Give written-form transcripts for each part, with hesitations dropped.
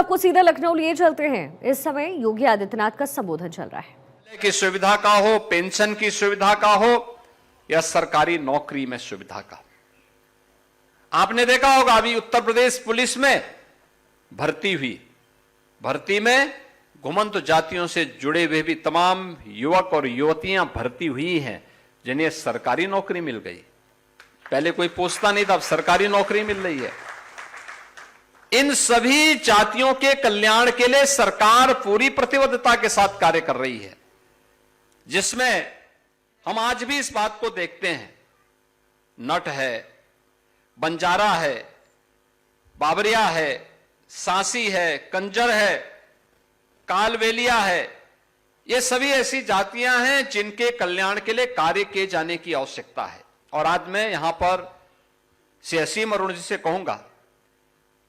आपको सीधा लखनऊ लिए चलते हैं। इस समय योगी आदित्यनाथ का संबोधन चल रहा है। की सुविधा का हो, पेंशन की सुविधा का हो या सरकारी नौकरी में सुविधा का। आपने देखा होगा अभी उत्तर प्रदेश पुलिस में भर्ती में घुमंत जातियों से जुड़े हुए भी तमाम युवक और युवतियां भर्ती हुई हैं जिन्हें सरकारी नौकरी मिल गई। पहले कोई पूछता नहीं था, अब सरकारी नौकरी मिल रही है। इन सभी जातियों के कल्याण के लिए सरकार पूरी प्रतिबद्धता के साथ कार्य कर रही है, जिसमें हम आज भी इस बात को देखते हैं। नट है, बंजारा है, बाबरिया है, सांसी है, कंजर है, कालवेलिया है, ये सभी ऐसी जातियां हैं जिनके कल्याण के लिए कार्य किए जाने की आवश्यकता है। और आज मैं यहां पर असीम अरुण जी से कहूंगा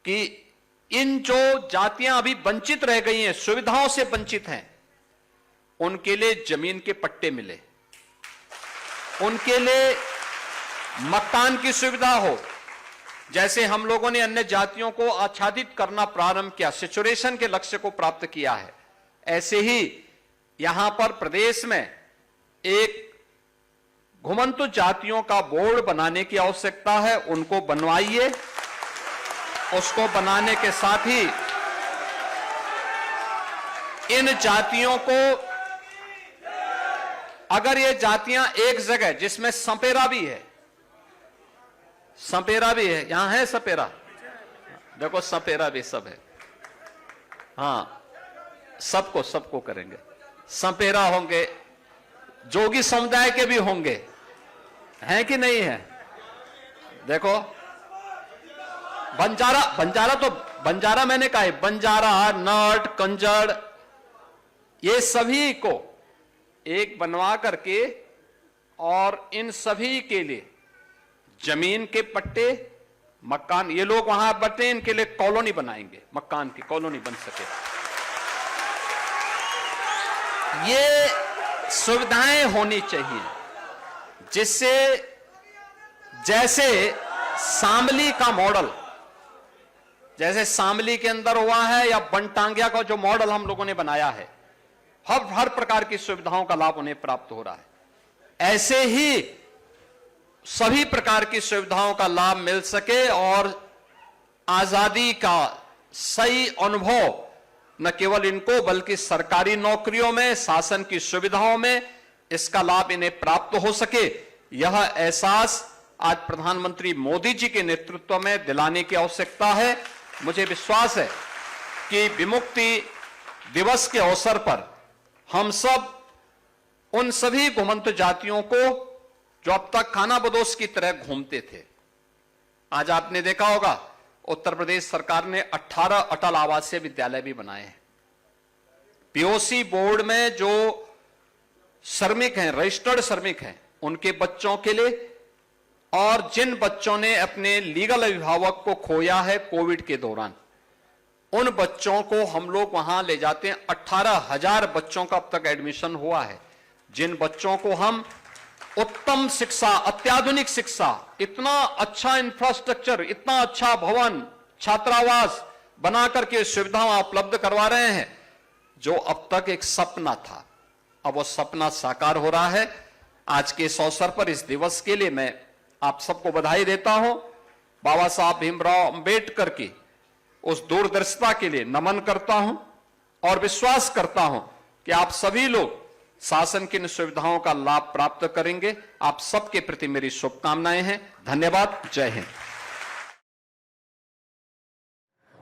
कि इन जो जातियां अभी वंचित रह गई हैं, सुविधाओं से वंचित हैं, उनके लिए जमीन के पट्टे मिले, उनके लिए मकान की सुविधा हो। जैसे हम लोगों ने अन्य जातियों को आच्छादित करना प्रारंभ किया, सेचुरेशन के लक्ष्य को प्राप्त किया है, ऐसे ही यहां पर प्रदेश में एक घुमंतु जातियों का बोर्ड बनाने की आवश्यकता है। उनको बनवाइए। उसको बनाने के साथ ही इन जातियों को, अगर ये जातियां एक जगह, जिसमें सपेरा भी है, यहां है सपेरा, देखो सपेरा भी सब है, हां, सबको करेंगे। सपेरा होंगे, जोगी समुदाय के भी होंगे, हैं कि नहीं है? देखो बंजारा मैंने कहा है, बंजारा, नट, कंजड़, ये सभी को एक बनवा करके और इन सभी के लिए जमीन के पट्टे, मकान, ये लोग वहां बटे, इनके लिए कॉलोनी बनाएंगे, मकान की कॉलोनी बन सके। ये सुविधाएं होनी चाहिए, जिससे जैसे शामली का मॉडल, जैसे शामली के अंदर हुआ है, या बनटांगिया का जो मॉडल हम लोगों ने बनाया है, हर प्रकार की सुविधाओं का लाभ उन्हें प्राप्त हो रहा है। ऐसे ही सभी प्रकार की सुविधाओं का लाभ मिल सके और आजादी का सही अनुभव न केवल इनको बल्कि सरकारी नौकरियों में, शासन की सुविधाओं में इसका लाभ इन्हें प्राप्त हो सके, यह एहसास आज प्रधानमंत्री मोदी जी के नेतृत्व में दिलाने की आवश्यकता है। मुझे विश्वास है कि विमुक्ति दिवस के अवसर पर हम सब उन सभी घुमंत जातियों को जो अब तक खाना बदोश की तरह घूमते थे, आज आपने देखा होगा उत्तर प्रदेश सरकार ने 18 अटल आवासीय विद्यालय भी बनाए हैं। पीओसी बोर्ड में जो श्रमिक हैं, रजिस्टर्ड श्रमिक हैं, उनके बच्चों के लिए, और जिन बच्चों ने अपने लीगल अभिभावक को खोया है कोविड के दौरान, उन बच्चों को हम लोग वहां ले जाते हैं। 18,000 बच्चों का अब तक एडमिशन हुआ है, जिन बच्चों को हम उत्तम शिक्षा, अत्याधुनिक शिक्षा, इतना अच्छा इंफ्रास्ट्रक्चर, इतना अच्छा भवन, छात्रावास बना करके सुविधाएं उपलब्ध करवा रहे हैं, जो अब तक एक सपना था, अब वो सपना साकार हो रहा है। आज के इस अवसर पर, इस दिवस के लिए मैं आप सबको बधाई देता हूं। बाबा साहब भीमराव अंबेडकर की उस दूरदर्शिता के लिए नमन करता हूं और विश्वास करता हूं कि आप सभी लोग शासन की इन सुविधाओं का लाभ प्राप्त करेंगे। आप सबके प्रति मेरी शुभकामनाएं हैं। धन्यवाद। जय हिंद।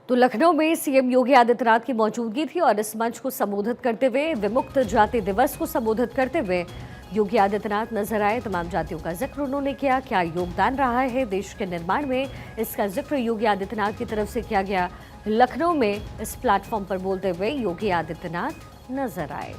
तो लखनऊ में सीएम योगी आदित्यनाथ की मौजूदगी थी और इस मंच को संबोधित करते हुए, विमुक्त जाति दिवस को संबोधित करते हुए योगी आदित्यनाथ नजर आए। तमाम जातियों का जिक्र उन्होंने किया, क्या योगदान रहा है देश के निर्माण में, इसका जिक्र योगी आदित्यनाथ की तरफ से किया गया। लखनऊ में इस प्लेटफॉर्म पर बोलते हुए योगी आदित्यनाथ नजर आए।